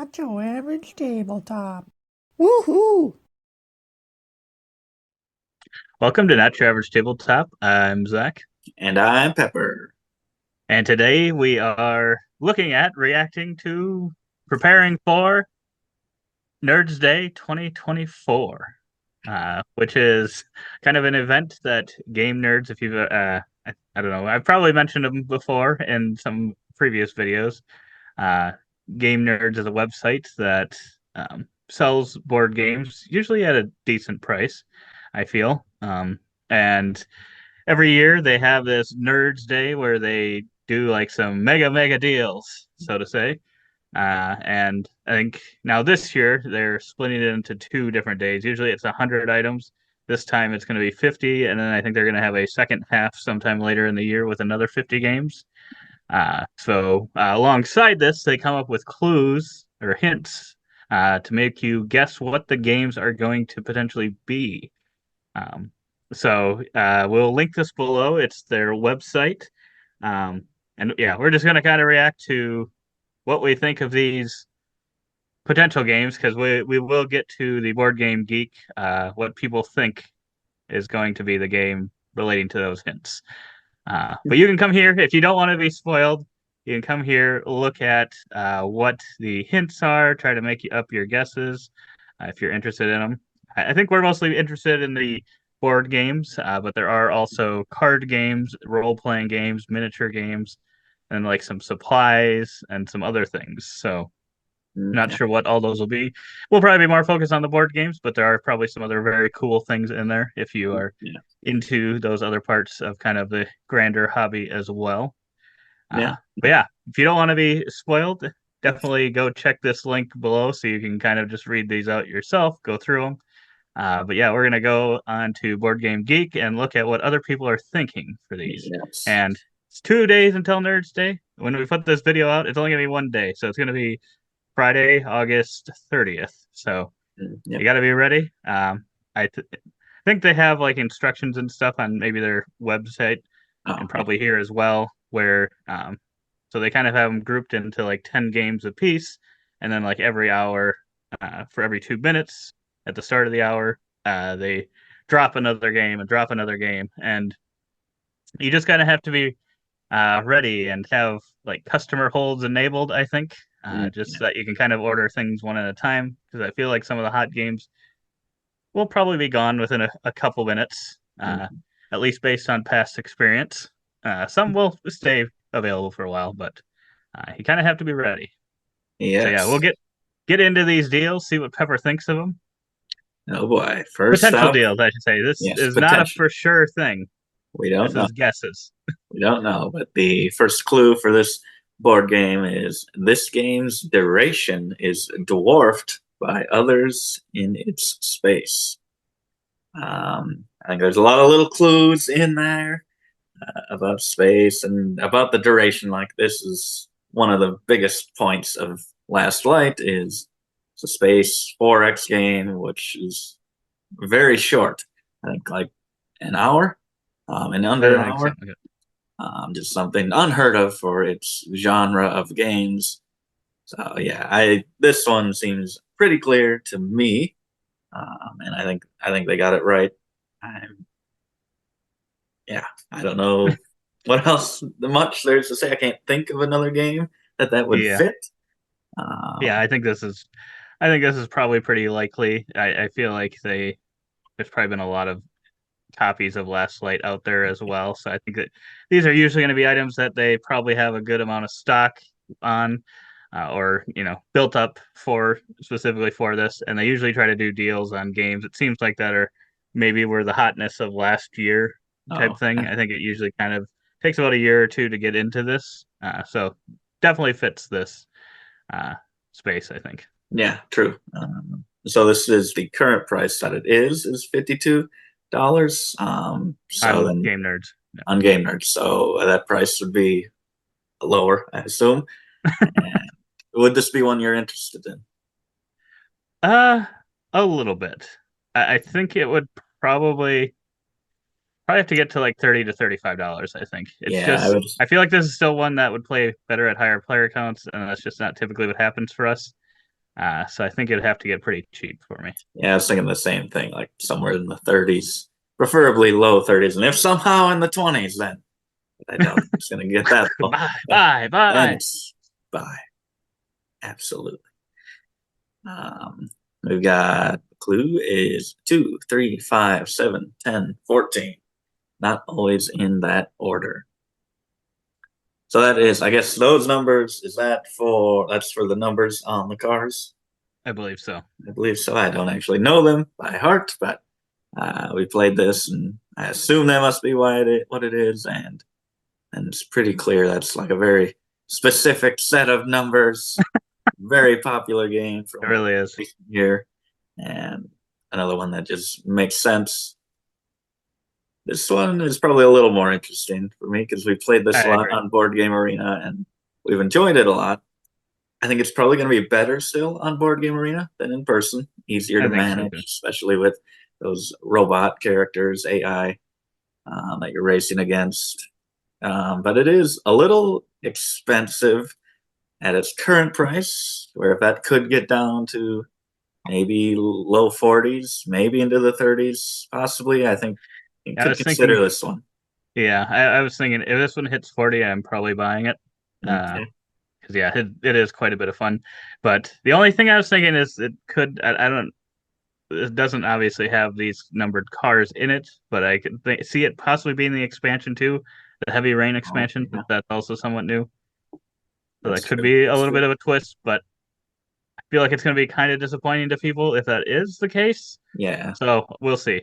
Not your average tabletop. Woohoo! Welcome to Not Your Average Tabletop. I'm Zach, And I'm Pepper. and today we are looking at reacting to preparing for Nerds Day 2024, which is kind of an event that Game Nerds, if you've, I don't know, I've probably mentioned them before in some previous videos. Uh, Game Nerdz is a website that sells board games, usually at a decent price, I feel. And every year they have this Nerds Day where they do like some mega deals, so to say. And I think now this year they're splitting it into two different days. Usually it's 100 items. This time it's going to be 50, and then I think they're going to have a second half sometime later in the year with another 50 games. Alongside this, they come up with clues or hints to make you guess what the games are going to potentially be. Um, we'll link this below. It's their website. And yeah, we're just going to kind of react to what we think of these potential games because we will get to the board game geek, what people think is going to be the game relating to those hints. But you can come here if you don't want to be spoiled. You can come here, look at what the hints are, try to make up your guesses if you're interested in them. I think we're mostly interested in the board games, but there are also card games, role playing games, miniature games, and like some supplies and some other things. So, not Yeah. sure what all those will be. We'll probably be more focused on the board games, but there are probably some other very cool things in there if you are Yeah. into those other parts of kind of the grander hobby as well. Yeah. But yeah, if you don't want to be spoiled, definitely go check this link below so you can kind of just read these out yourself, go through them. But yeah, we're gonna go on to Board Game Geek and look at what other people are thinking for these. Yes. And it's 2 days until Nerds Day. When we put this video out, it's only gonna be one day, so it's gonna be Friday, August 30th. So you Yep. got to be ready. Think they have like instructions and stuff on maybe their website and Oh, yeah. probably here as well, where so they kind of have them grouped into like 10 games a piece, and then like every hour, for every 2 minutes at the start of the hour, they drop another game and drop another game, and you just kind of have to be ready and have like customer holds enabled, I think, just Yeah. so that you can kind of order things one at a time. Because I feel like some of the hot games will probably be gone within a couple minutes, Mm. at least based on past experience. Some will stay available for a while, but you kind of have to be ready. So yeah, we'll Yes. get into these deals, see what Pepper thinks of them. Oh boy. First Potential up, deals, I should say. This yes, is not a potential. for sure thing. We This don't know. is guesses. We don't know. But the first clue for this board game is this game's duration is dwarfed by others in its space. I think there's a lot of little clues in there about space and about the duration. Like this is one of the biggest points of Last Light is it's a space 4X game, which is very short. I think like an hour, in under I an think so. hour. Just something unheard of for its genre of games. So yeah, I this one seems pretty clear to me, and I think they got it right. I'm Yeah, I don't know what else much there's to say. I can't think of another game that would Yeah. fit. Yeah, Um, I think this is probably pretty likely. I feel like there's probably been a lot of copies of Last Light out there as well. So I think that these are usually going to be items that they probably have a good amount of stock on, or built up for specifically for this. And they usually try to do deals on games. It seems like that are maybe were the hotness of last year type oh, thing. I think it usually kind of takes about a year or two to get into this. So definitely fits this uh, space, I think. yeah, true. So this is the current price that it is $52. So On then Game Nerds. Yeah. on Game Nerd, so that price would be lower, I assume. And would this be one you're interested in? Uh, a little bit. I think it would probably have to get to like $30 to $35. I think it's Yeah, I just would. I feel like this is still one that would play better at higher player counts, and that's just not typically what happens for us. So I think it'd have to get pretty cheap for me. Yeah, I was thinking the same thing, like somewhere in the 30s, preferably low 30s, and if somehow in the 20s, then I don't think it's going to get that low. Bye, Then bye, then bye. it's buy. Absolutely. We've got clue is 2, 3, 5, 7, 10, 14. Not always in that order. So that is, I guess, those numbers. That's for the numbers on the cars? I believe so. I believe so. I don't actually know them by heart, but we played this, and I assume that must be what it is, and it's pretty clear that's like a very specific set of numbers. Very popular game It from really is. recent year, and another one that just makes sense. This one is probably a little more interesting for me because we played this I a lot agree. on Board Game Arena, and we've enjoyed it a lot. I think it's probably going to be better still on Board Game Arena than in person. Easier to I think so manage, too. especially with those robot characters, AI, that you're racing against. But it is a little expensive at its current price, where if that could get down to maybe low 40s, maybe into the 30s, possibly, I think you I could was thinking, consider this one. yeah, I was thinking if this one hits 40, I'm probably buying it. Okay. Because yeah, it is quite a bit of fun. But the only thing I was thinking is it could, I don't, it doesn't obviously have these numbered cars in it, but I could see it possibly being the expansion too, the Heavy Rain Oh, expansion, yeah, if that's also somewhat new. So that that's could true. be a That's little bit true. of a twist, but I feel like it's going to be kind of disappointing to people if that is the case. Yeah. So we'll see.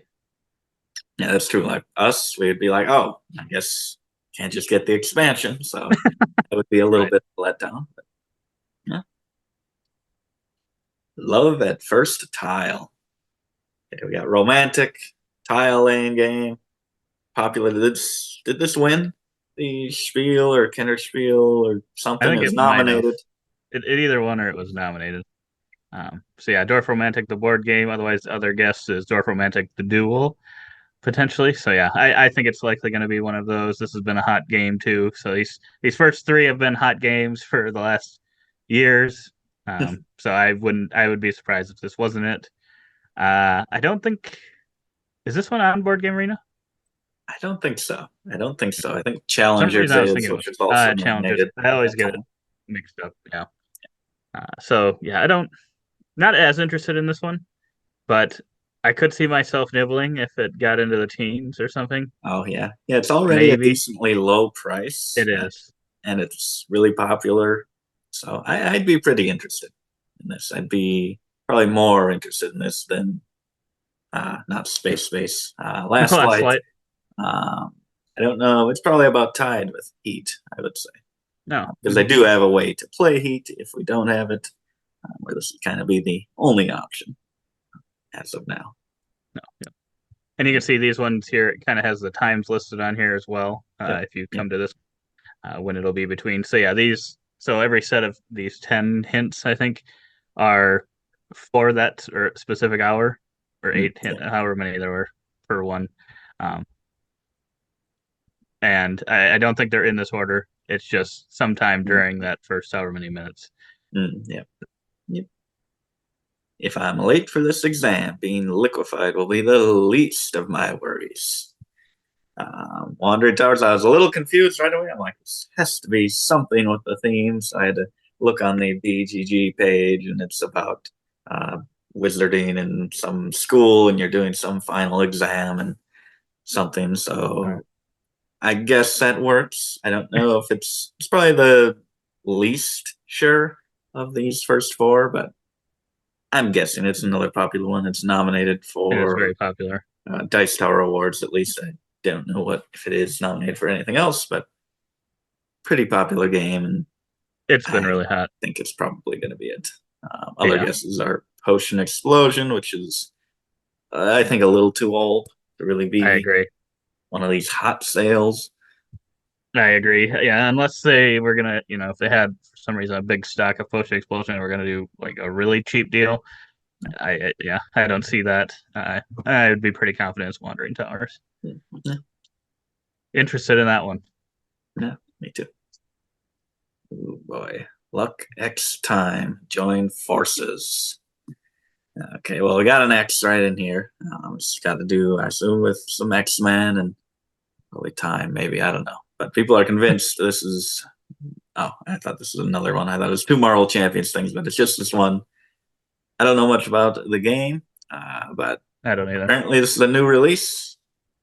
Yeah, that's true. Like us, we'd be like, oh, I guess can't just get the expansion. So that would be a little Right. bit let down. But yeah. Love at first tile. Okay, we got romantic tile laying game. Popular. Did this win the Spiel or Kenner Spiel or I something? It think was it might have. nominated. It either won or it was nominated. So yeah, Dorf Romantic, the board game. Otherwise, other guess is Dorf Romantic, the duel, potentially. So yeah, I think it's likely going to be one of those. This has been a hot game too. So these first three have been hot games for the last years. So I would be surprised if this wasn't it. I don't think is this one on Board Game Arena? I don't think so. I don't think so. I think For some Challengers reason I was is, thinking it which was is also Challengers. nominated I at always that get it time. mixed up. Yeah. So yeah, I don't not as interested in this one, but I could see myself nibbling if it got into the teens or something. Oh yeah, yeah. It's already a Maybe decently low price, it is. and it's really popular. So I'd be pretty interested in this. I'd be probably more interested in this than not Space. Last Last Light. light. Um, I don't know. It's probably about tied with Heat, I would say, No. because they do have a way to play Heat if we don't have it, where this would kind of be the only option as of now. No. Yeah. And you can see these ones here. It kind of has the times listed on here as well. Yep. If you Yep. come to this, when it'll be between. So yeah, these. So every set of these 10 hints, I think, are for that or specific hour, or Mm, eight hint, yeah. however many there were per one. Um, and I don't think they're in this order. It's just sometime Mm, during that first however many minutes. yeah. Yep. If I'm late for this exam, being liquefied will be the least of my worries. Wandering Towers, I was a little confused right away. I'm like, this has to be something with the themes. I had to look on the BGG page, and it's about uh, wizarding in some school, and you're doing some final exam and something. Right. So I guess that works. I don't know if it's probably the least sure of these first four, but I'm guessing it's another popular one. It's nominated It is for very popular. Dice Tower Awards. At least I don't know what if it is nominated for anything else, but pretty popular game, and It's been I really hot. think it's probably going to be it. Other Yeah, guesses are Potion Explosion, which is I think a little too old to really I be agree. one of these hot sales. I agree. Yeah, unless they were gonna, if they had for some reason a big stock of Potion Explosion, we're gonna do like a really cheap deal. Yeah, I don't see that. I would be pretty confident it's Wandering Towers. Yeah, Interested in that one. yeah, me too. Oh boy. Luck X time. Join forces. Okay, well, we got an X right in here. It's got to do, I assume, with some X-Men and probably time, maybe. I don't know. But people are convinced this is. Oh, I thought this was another one. I thought it was two Marvel Champions things, but it's just this one. I don't know much about the game, but I don't either. apparently this is a new release,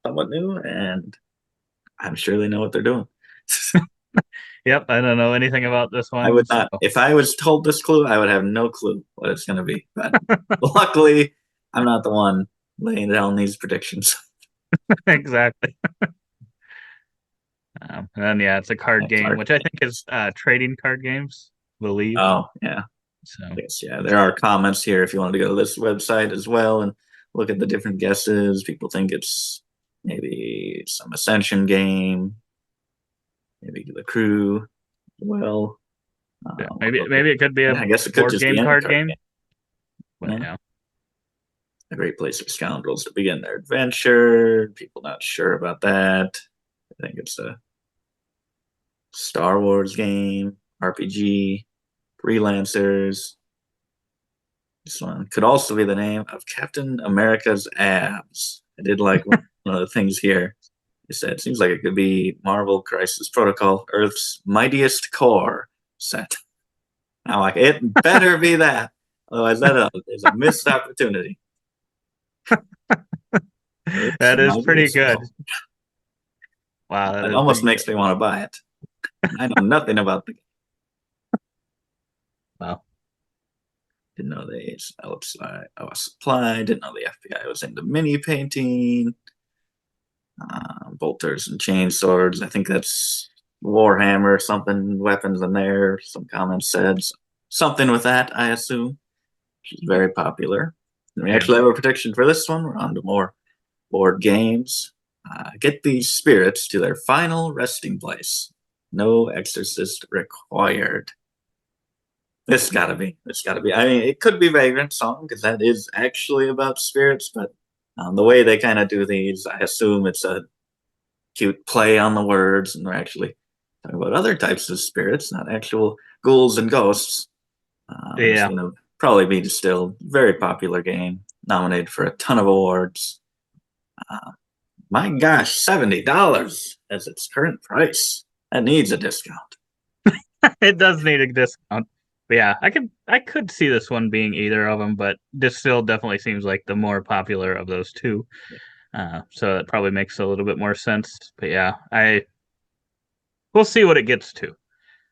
somewhat new, and I'm sure they know what they're doing. Yep, I don't know anything about this I one. would So not. If I was told this clue, I would have no clue what it's going to be. But luckily, I'm not the one laying down these predictions. exactly. And then yeah, it's a card That's game, our which I think is trading card games, I believe. Oh, yeah. So Yes, yeah. There are comments here if you want to go to this website as well and look at the different guesses. People think it's maybe some Ascension game, maybe the crew. Well, yeah, maybe it could be a yeah, I guess it could board just be game any card card game. game. But Yeah. yeah, A great place for scoundrels to begin their adventure. People not sure about that. I think it's a Star Wars game, RPG, freelancers. This one could also be the name of Captain America's abs. I did like one of the things here. It said, seems like it could be Marvel Crisis Protocol, Earth's mightiest core set. I'm like, it better be that. Otherwise, that is a missed opportunity. Earth's that is pretty mightiest good. core. Wow, that It is almost pretty makes good. me want to buy it. I know nothing about the game. Wow. Didn't know they developed supply. Didn't know the FBI was into mini painting. Bolters and chain swords. I think that's Warhammer, something, weapons in there. Some comments said something with that, I assume. Which is very popular. And we Yeah. actually have a prediction for this one. We're on to more board games. Get these spirits to their final resting place. No exorcist required. This gotta be. This gotta be. I mean, it could be Vagrant Song because that is actually about spirits, but the way they kind of do these, I assume it's a cute play on the words, and they're actually talking about other types of spirits, not actual ghouls and ghosts. It's Yeah. going to probably be distilled. Very popular game, nominated for a ton of awards. Uh, my gosh, $70 as its current price. That needs a discount. It does need a discount. But yeah, I could see this one being either of them, but this still definitely seems like the more popular of those two. So that probably makes a little bit more sense. But yeah, we'll see what it gets to.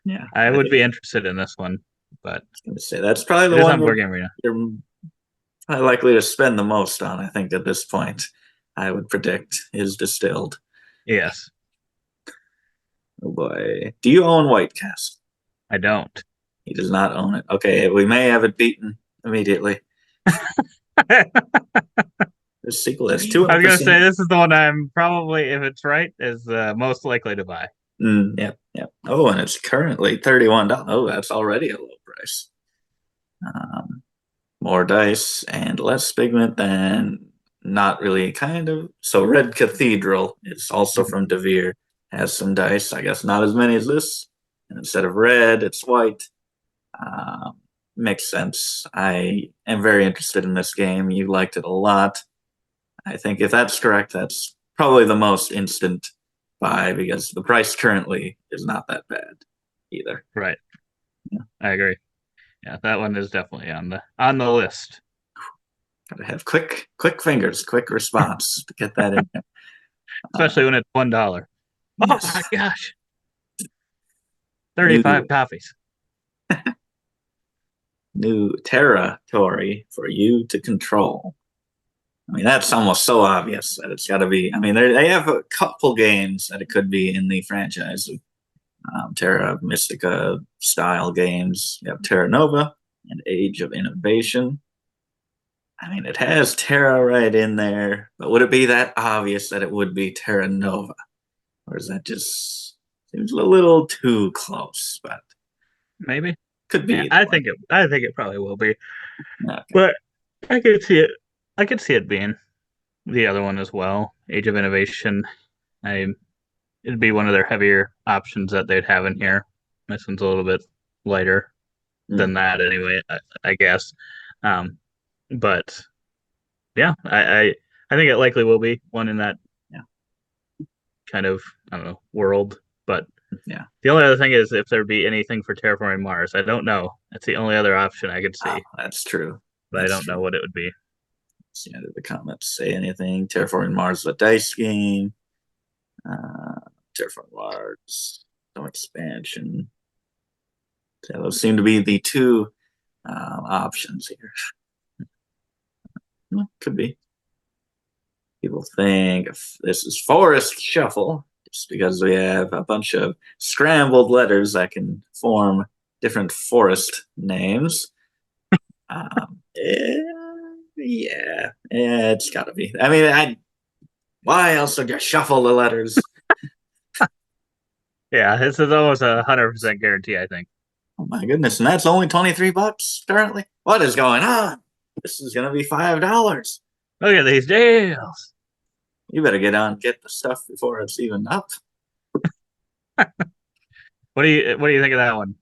Yeah, I I would think be interested in this one, but I was going to say that's probably it the is one on Board Game Arena. you're probably likely to spend the most on. I think at this point, I would predict is distilled. Yes, Oh boy, do you own White Castle? I don't. He does not own it. Okay, we may have it beaten immediately. I This sequel has was gonna say 200%. this is the one I'm probably, if it's right, is most likely to buy. Yep, yep. Oh, and it's currently $31. Oh, that's already a low price. Um, More dice and less pigment than not really kind of. So Red Cathedral is also from Devere. Has some dice. I guess not as many as this. And instead of red, it's white. Um, Makes sense. I am very interested in this game. You liked it a lot. I think if that's correct, that's probably the most instant buy because the price currently is not that bad either. Right. Yeah. I agree. Yeah, that one is definitely on the list. Gotta have quick fingers, quick response to get that in there. Especially when it's $1. Oh Yes. my gosh. New 35 copies. new territory for you to control. I mean, that's almost so obvious that it's got to be. I mean, they have a couple games that it could be in the franchise of Terra Mystica style games. You have Terra Nova and Age of Innovation. I mean, it has Terra right in there, but would it be that obvious that it would be Terra Nova? Or is that just seems a little too close? But Maybe. could be Yeah, either one. I think it probably will be. Okay. But I could see it. I could see it being the other one as well. Age of Innovation. I It'd be one of their heavier options that they'd have in here. This one's a little bit lighter Mm. than that anyway, I guess. Um, but yeah, I think it likely will be one in that Yeah. kind of, I don't know, world. But Yeah. the only other thing is if there'd be anything for terraforming Mars. I don't know. That's the only other option I could Oh, see, that's true. but I That's don't know true. what it would be. See, did the comments say anything? Terraforming Mars, the dice game. Uh, Terraforming Mars, some expansion. So those seem to be the two options here. Well, could be. People think if this is Forest Shuffle, just because we have a bunch of scrambled letters that can form different forest names. Yeah, it's got to be. I mean, why else would you shuffle the letters? Yeah, this is almost 100% guarantee, I think. Oh my goodness, and that's only $23 currently. What is going on? This is gonna be $5. Look at these deals. You better get the stuff before it's even up. What do you think of that one?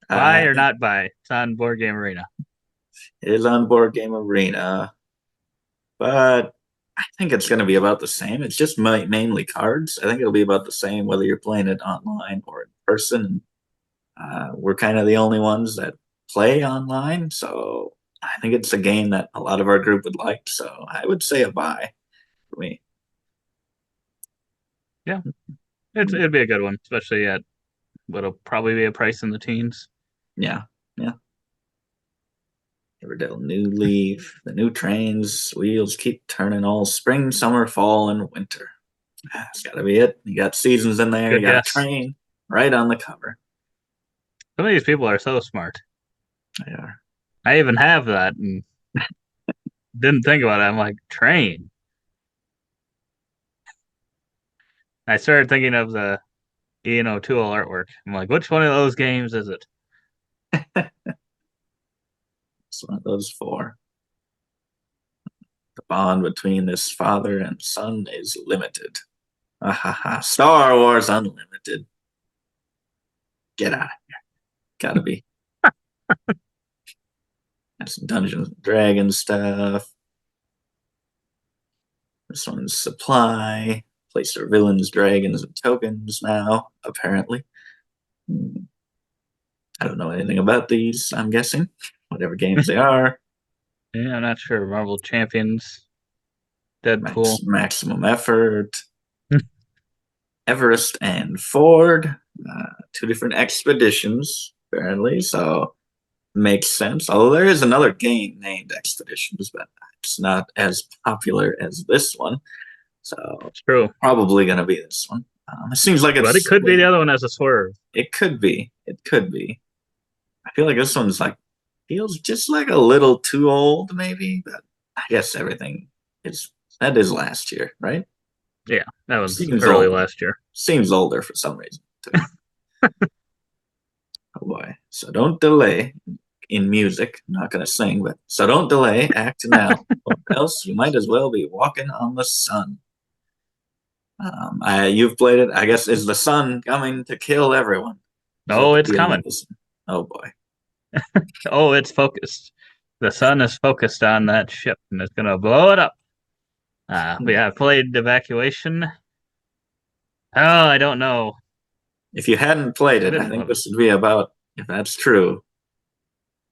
Buy or It not buy? It's on Board Game Arena. is on Board Game Arena, but I think it's going to be about the same. It's just mainly cards. I think it'll be about the same whether you're playing it online or in person. We're kind of the only ones that play online, so I think it's a game that a lot of our group would like. So I would say a buy for me. Yeah, it'd be a good one, especially at what'll probably be a price in the teens. Yeah, yeah. Riverdale New Leaf, the new trains, wheels keep turning all spring, summer, fall, and winter. That's got to be it. You got seasons in there. You Good got a guess. train right on the cover. Some of these people are so smart. They are. I even have that and didn't think about it. I'm like, train. I started thinking of the Ian O'Toole artwork. I'm like, which one of those games is it? It's one of those four. The bond between this father and son is limited. Ah, ha, ha. Star Wars Unlimited. Get out of here. Gotta be. That's some Dungeons and Dragons stuff. This one's supply. Place their villains, dragons, and tokens now, apparently. I don't know anything about these, I'm guessing. Whatever games they are. Yeah, I'm not sure. Marvel Champions, Deadpool. Maximum effort. Everest and Ford. Two different expeditions, apparently. So makes sense. Although there is another game named Expeditions, but it's not as popular as this one. So It's true. probably going to be this one. It seems like But it it's. could be the other one as a swerve. It could be. It could be. I feel like this one's like feels just like a little too old, maybe. But I guess everything is that is last year, right? Yeah, that was Seems early older. last year. Seems older for some reason to me. Oh boy! So don't delay in music. I'm not going to sing, but so don't delay. Act now, or else you might as well be walking on the sun. You've played it. I guess is the sun coming to kill everyone? Is that Oh, the it's deal coming. with this? Oh boy! Oh, it's focused. The sun is focused on that ship and it's going to blow it up. But yeah, I played Evacuation. Oh, I don't know. If you hadn't played I it, I didn't think love it. this would be about, if that's true,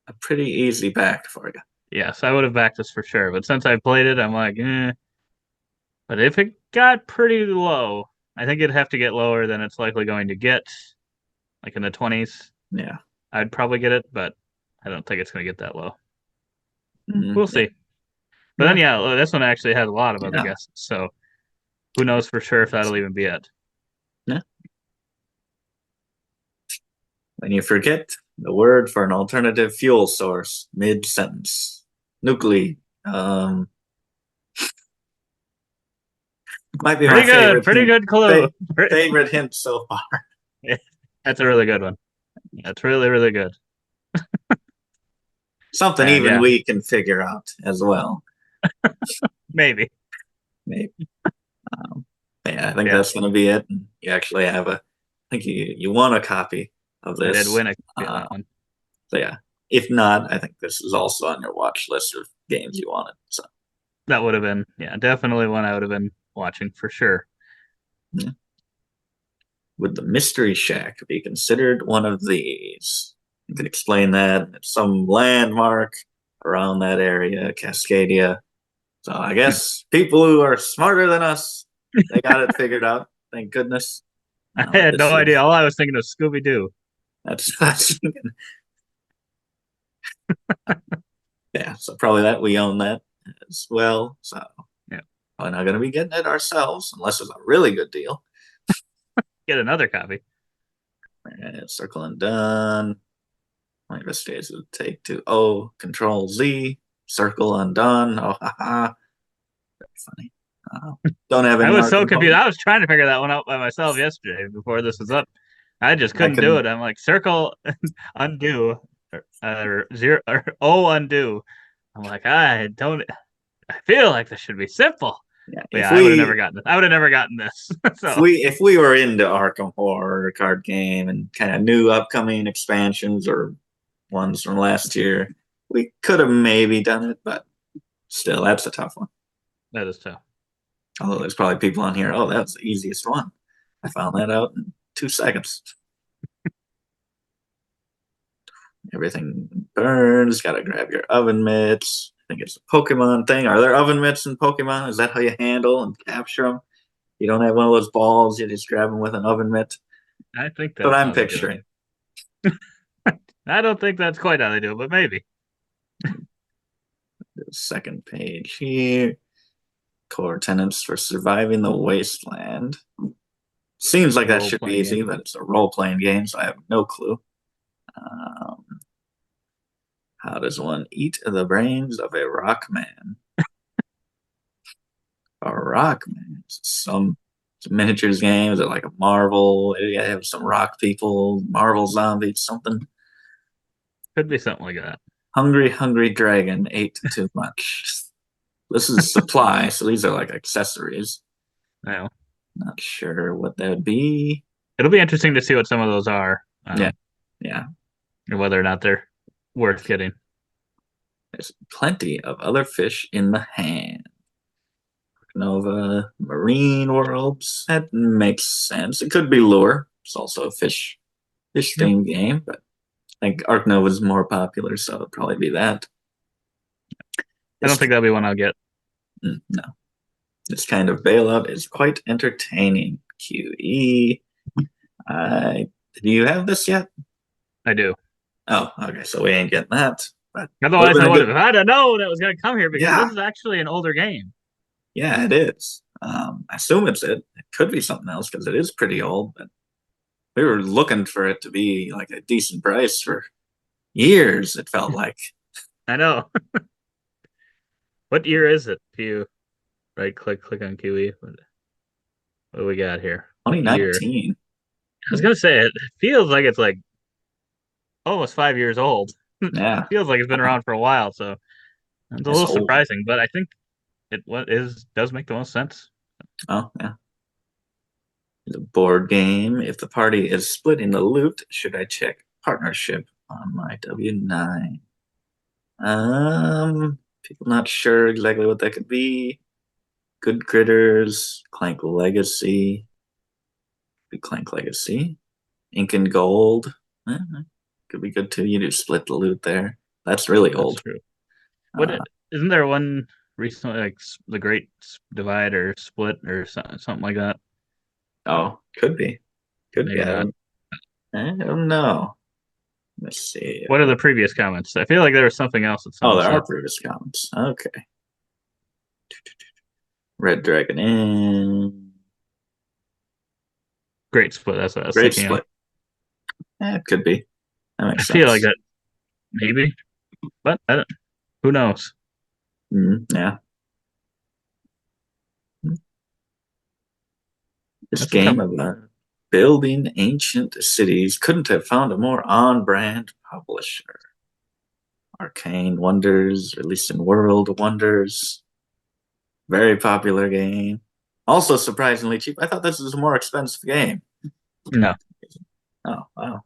a pretty easy back for you. Yes, I would have backed this for sure. But since I played it, I'm like, eh. But if it got pretty low, I think it'd have to get lower than it's likely going to get, like in the 20s. Yeah. I'd probably get it, but I don't think it's going to get that low. Mm-hmm. We'll see. But then, yeah, this one actually has a lot of other Yeah. guesses. So who knows for sure if that'll even be it. Yeah. When you forget the word for an alternative fuel source mid sentence, nuclear. Might be my Pretty good. favorite Pretty hint. good clue. Favorite hint so far. That's a really good one. That's really, really good. Something And even yeah, we can figure out as well. maybe. Maybe. Yeah, I think Yeah. that's going to be it. And you actually have I think you won a copy of I did this. win a copy of that one. So yeah, if not, I think this is also on your watch list of games you wanted. So That would have been, definitely one I would have been watching for sure. yeah. Would the Mystery Shack be considered one of these? You can explain that. It's some landmark around that area, Cascadia. So I guess people who are smarter than us, they got it figured out. Thank goodness. I had no idea. All I was thinking of Scooby Doo. That's yeah. So probably that we own that as well. So Yeah. probably not going to be getting it ourselves unless it's a really good deal. Get another copy. Circle and done. My best days would take to Control Z, circle undone. Oh, haha. Very funny. Don't have any I was art so confused. component. I was trying to figure that one out by myself yesterday before this was up. I just I couldn't do can it. I'm like, circle undo or zero or O undo. I'm like, I don't. I feel like this should be simple. yeah, But yeah, I would have never gotten this. So if we were into Arkham Horror card game and kind of new upcoming expansions or ones from last year, we could have maybe done it, but still, that's a tough one. that is tough. Although there's probably people on here, oh, that was the easiest one. I found that out in 2 seconds. Everything burns. Got to grab your oven mitts. I think it's a Pokemon thing. Are there oven mitts in Pokemon? Is that how you handle and capture them? You don't have one of those balls. You just grab them with an oven mitt. I think That's what that's I'm how they do picturing. it. I don't think that's quite how they do it, but maybe. The second page here. Core tenets for surviving the wasteland. Seems like that should be easy, but it's a role-playing game, so I have no clue. How does one eat the brains of a rock man? A rock man. Some miniatures game. Is it like a Marvel? You have some rock people, Marvel zombies, something. Could be something like that. Hungry dragon ate too much. This is supply, so these are like accessories. No. Not sure what that would be. It'll be interesting to see what some of those are. Yeah. Or whether or not they're worth getting. There's plenty of other fish in the hand. Nova Marine Worlds. That makes sense. It could be lure. It's also a fish themed game, but I think Ark Nova is more popular, so it'll probably be that. I don't think that'll be one I'll get. No. This kind of bailout is quite entertaining. QE. Do you have this yet? I do. Oh, okay. So we ain't getting that. But otherwise, I would have. I'd have known that was going to come here because Yeah. this is actually an older game. Yeah, it is. I assume it's it. It could be something else because it is pretty old, but we were looking for it to be like a decent price for years, it felt like. I know. What year is it? If you click on QE. What do we got here? 2019. I was going to say, it feels like it's like almost 5 years old. Yeah. It feels like it's been around for a while, so it's a little surprising, but I think it does make the most sense. Oh, yeah. The board game. If the party is splitting the loot, should I check partnership on my W9? People not sure exactly what that could be. Good Critters, Clank Legacy. Be Clank Legacy. Ink and Gold. Could be good too. You do split the loot there. That's really old. True. Isn't there one recently, like the Great Divide or Split or something like that? Oh, could be. Could Maybe be. not. I don't know. Let's see. What are the previous comments? I feel like there was something else that Oh, someone there said. are previous comments. Okay. Red Dragon in. Great Split. That's what I was Great thinking Split. It could be. That makes I sense. feel like that maybe, but who knows? Yeah. This game about building ancient cities couldn't have found a more on-brand publisher. Arcane Wonders, released in World Wonders. Very popular game. Also surprisingly cheap. I thought this was a more expensive game. No. Oh, wow.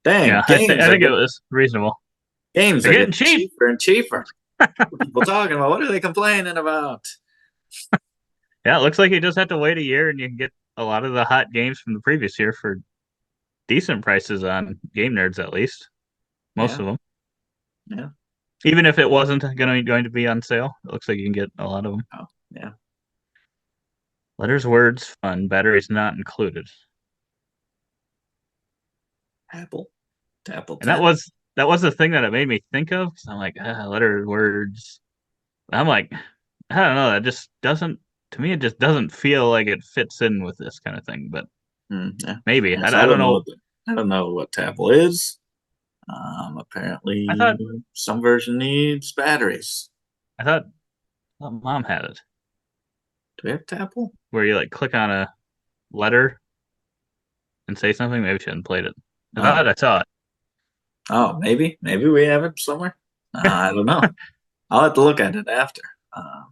Dang, Yeah, I think it was reasonable. games They're are getting getting cheap. cheaper and cheaper. What are people talking about? What are they complaining about? Yeah, it looks like you just have to wait a year and you can get a lot of the hot games from the previous year for decent prices on Game Nerds, at least. Most Yeah, of them. yeah. Even if it wasn't going to be on sale, it looks like you can get a lot of them. Oh, yeah. Letters, words, fun. Batteries not included. Apple, Apple And that 10. was the thing that it made me think of. 'Cause I'm like, letters, words. I'm like, I don't know. That just doesn't. To me, it just doesn't feel like it fits in with this kind of thing. But Yeah. maybe Yes, I don't know. I don't know what Apple is. I Apparently, thought some version needs batteries. I thought, Mom had it, Do we have Apple? where you like click on a letter and say something. Maybe she hadn't played it. I Oh, thought I saw it. maybe we have it somewhere. I don't know. I'll have to look at it after. Uh,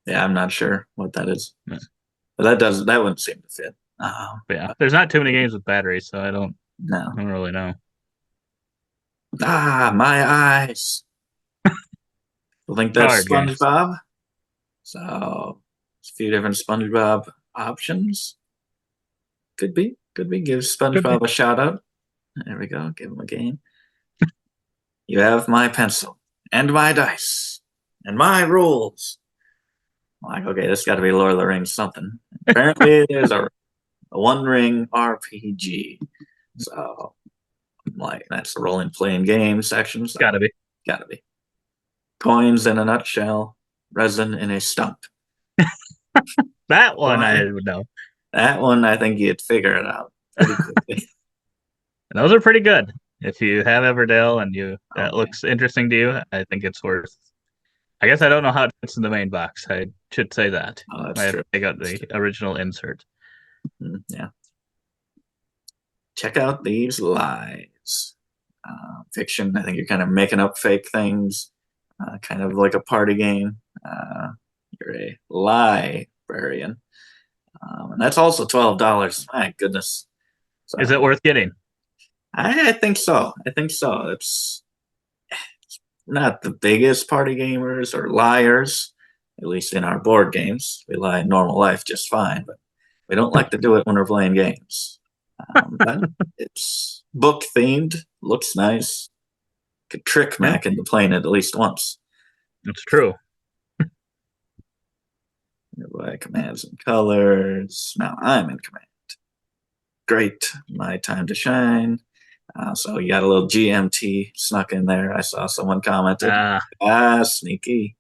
yeah, I'm not sure what that is, Yeah. but that wouldn't seem to fit. But yeah, there's not too many games with batteries, so I No. don't really know. My eyes. I think that's Card games. SpongeBob. So, a few different SpongeBob options. Could be. Could be. Give Could be. SpongeBob a shout out. There we go. Give him a game. You have my pencil and my dice and my rules. I'm like, okay, this got to be Lord of the Rings something. Apparently, there's a One Ring RPG. So, I'm like, that's the role playing game section. So, Gotta be. gotta be. Coins in a nutshell, resin in a stump. That one I Boy, would know. that one, I think you'd figure it out pretty quickly. And those are pretty good. If you have Everdell and Oh, that yeah. looks interesting to you, I think it's worth. I guess I don't know how it fits in the main box. I should say that. Oh, I that's have to true. take out That's the true. original insert. Yeah. Check out these lies. Fiction. I think you're kind of making up fake things, kind of like a party game. You're a librarian. And that's also $12. My goodness. Is it So worth getting? I think so. I think so. It's not the biggest party gamers or liars, at least in our board games. We lie in normal life just fine, but we don't like to do it when we're playing games. But it's book themed, looks nice. Could trick Yeah, Mac into playing it at least once. it's true. By commands and colors. Now I'm in command. Great, my time to shine. So you got a little GMT snuck in there. I saw someone commented. Uh, Sneaky,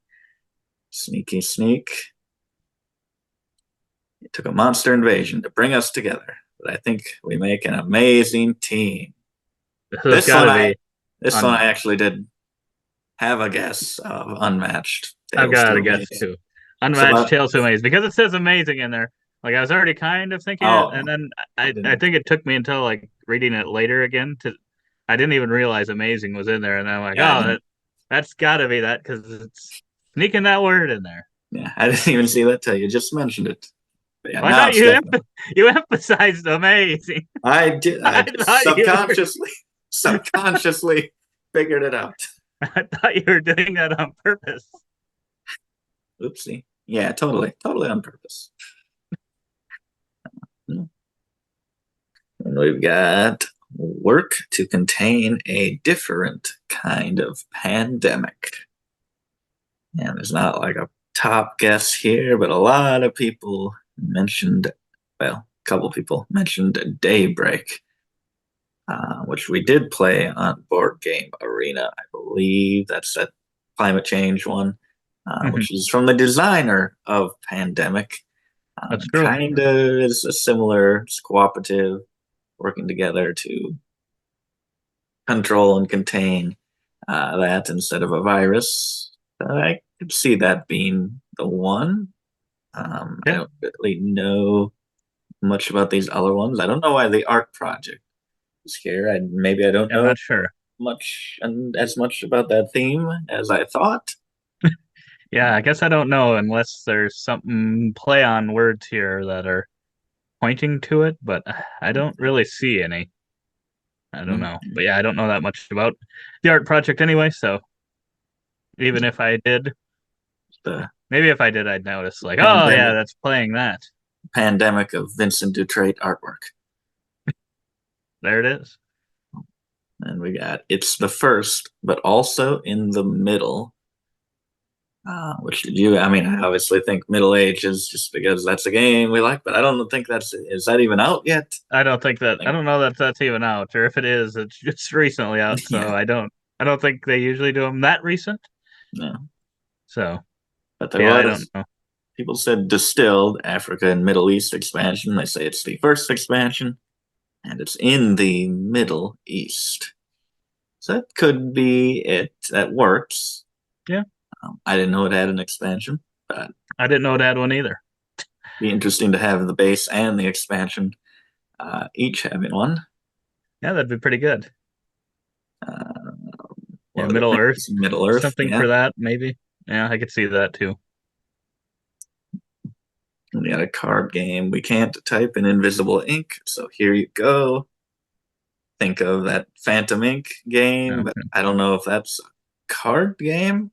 sneaky, sneak. It took a monster invasion to bring us together, but I think we make an amazing team. this has This got one, to I be this one I unmatched. actually did have a guess of unmatched I've Tales got to to guess Amaze. too. So, Unmatched but Tales to Amaze because it says amazing in there. Like I was already kind of thinking it, oh, and then I I didn't. think it took me until like reading it later again to I didn't even realize amazing was in there, and I'm like, Yeah, I oh, didn't. that's got to be that because it's sneaking that word in there. Yeah, I didn't even see that till you just mentioned it. But yeah, Well, I now thought it's definitely. you emphasized amazing. I did. I I thought you were subconsciously figured it out. I thought you were doing that on purpose. Oopsie. Yeah, totally on purpose. And we've got work to contain a different kind of pandemic. And there's not like a top guess here, but a lot of people mentioned, well, a couple people mentioned Daybreak, which we did play on Board Game Arena. I believe that's that climate change one, Mhm. which is from the designer of Pandemic. That's true. Kind of is a similar, it's cooperative, working together to control and contain that instead of a virus. I could see that being the one. I Yeah, don't really know much about these other ones. I don't know why the art project is here. Maybe I don't I'm know not sure. much and as much about that theme as I thought. Yeah, I guess I don't know unless there's something play on words here that are pointing to it, but I don't really see any. I don't know. But yeah, I don't know that much about the art project anyway, so even if I did, The maybe if I did, I'd notice like, oh yeah, pandemic that's playing that. pandemic of Vincent Dutrait artwork. There it is. And we got It's the First, but also in the middle. Which did you? I mean, I obviously think Middle Ages just because that's a game we like, but I don't think is that even out yet? I don't think that I Like, don't know that that's even out, or if it is, it's just recently out. So yeah, I don't think they usually do them that recent. no. So But there yeah, I don't was know. people said distilled Africa and Middle East expansion. They say it's the first expansion, and it's in the Middle East. So that could be it. That works. Yeah, I didn't know it had an expansion, but I didn't know that one either. be interesting to have the base and the expansion each having one. Yeah, that'd be pretty good. Uh, Yeah, what other Middle Earth, things? Middle Earth, something yeah. for that maybe. Yeah, I could see that too. We got a card game. We can't type in invisible ink, so here you go. Think of that Phantom Ink game, No, but I don't know if that's a card game.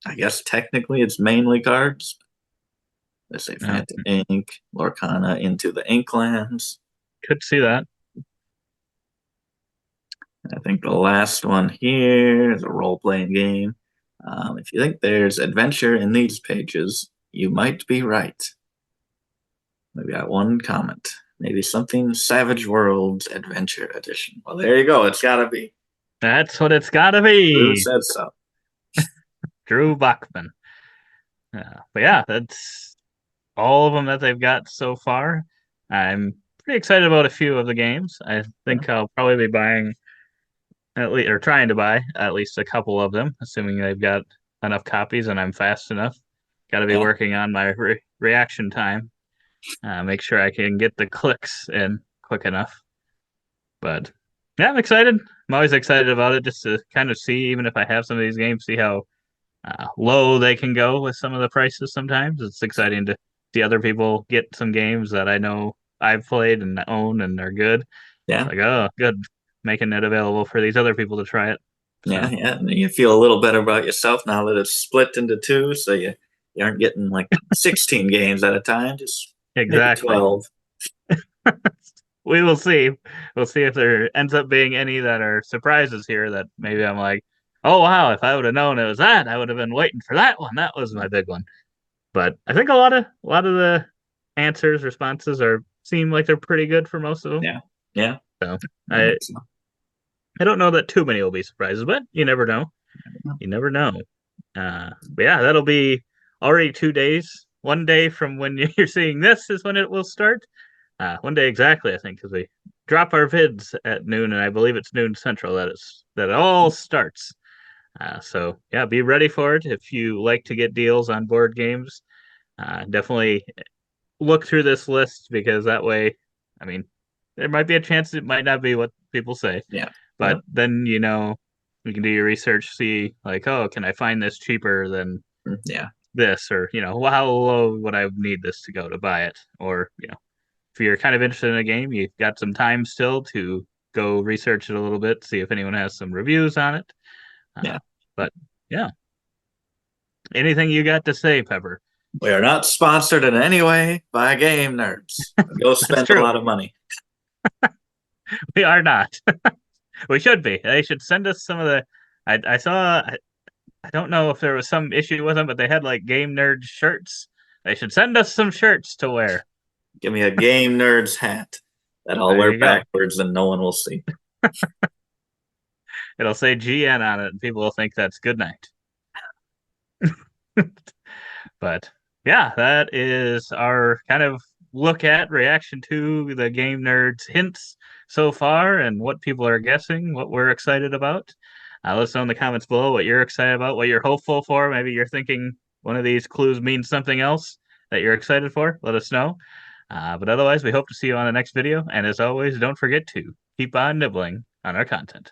I guess technically it's mainly cards. Let's say no, Phantom Ink, Lorcana into the Inklands. could see that. I think the last one here is a role playing game. If you think there's adventure in these pages, you might be right. We got one comment. Maybe something Savage Worlds Adventure Edition. Well, there you go. It's got to be. That's what it's got to Who be. said so? Drew Bachman. But yeah, that's all of them that they've got so far. I'm pretty excited about a few of the games. I Yeah. think I'll probably be buying at least or trying to buy at least a couple of them, assuming they've got enough copies and I'm fast enough. Got to be Yeah. working on my reaction time. Make sure I can get the clicks in quick enough. But yeah, I'm excited. I'm always excited about it just to kind of see, even if I have some of these games, see how low they can go with some of the prices sometimes. It's exciting to see other people get some games that I know I've played and own and are good. It's Yeah. like, oh, good, making it available for these other people to try it. Yeah. So Yeah. And you feel a little better about yourself now that it's split into two. So you aren't getting like 16 games at a time, just maybe exactly. 12. We will see. We'll see if there ends up being any that are surprises here that maybe I'm like, oh wow, if I would have known it was that, I would have been waiting for that one. That was my big one. But I think a lot of the answers, responses are seem like they're pretty good for most of them. Yeah. Yeah. So I I think so. I don't know that too many will be surprises, but you never know. You never know. But yeah, that'll be already 2 days. One day from when you're seeing this is when it will start. One day exactly, I think, because we drop our vids at noon, and I believe it's noon central that it all starts. So yeah, be ready for it if you like to get deals on board games. Definitely look through this list because that way, I mean, there might be a chance it might not be what people say, Yeah. but Yeah. then you can do your research, see like, oh, can I find this cheaper than Yeah. this, or well, how low would I need this to go to buy it, or if you're kind of interested in a game, you've got some time still to go research it a little bit, see if anyone has some reviews on it. Yeah. But yeah, anything you got to say, Pepper? We are not sponsored in any way by Game Nerds. Go That's spend a true. lot of money. We are not. We should be. They should send us some of the. I saw. I don't know if there was some issue with them, but they had like Game Nerd shirts. They should send us some shirts to wear. Give me a Game Nerds hat that I'll There wear you go. backwards and no one will see. It'll say GN on it, and people will think that's good night. But yeah, that is our kind of look at reaction to the Game Nerds hints so far and what people are guessing, what we're excited about. Let us know in the comments below what you're excited about, what you're hopeful for. Maybe you're thinking one of these clues means something else that you're excited for. Let us know. But otherwise, we hope to see you on the next video. And as always, don't forget to keep on nibbling on our content.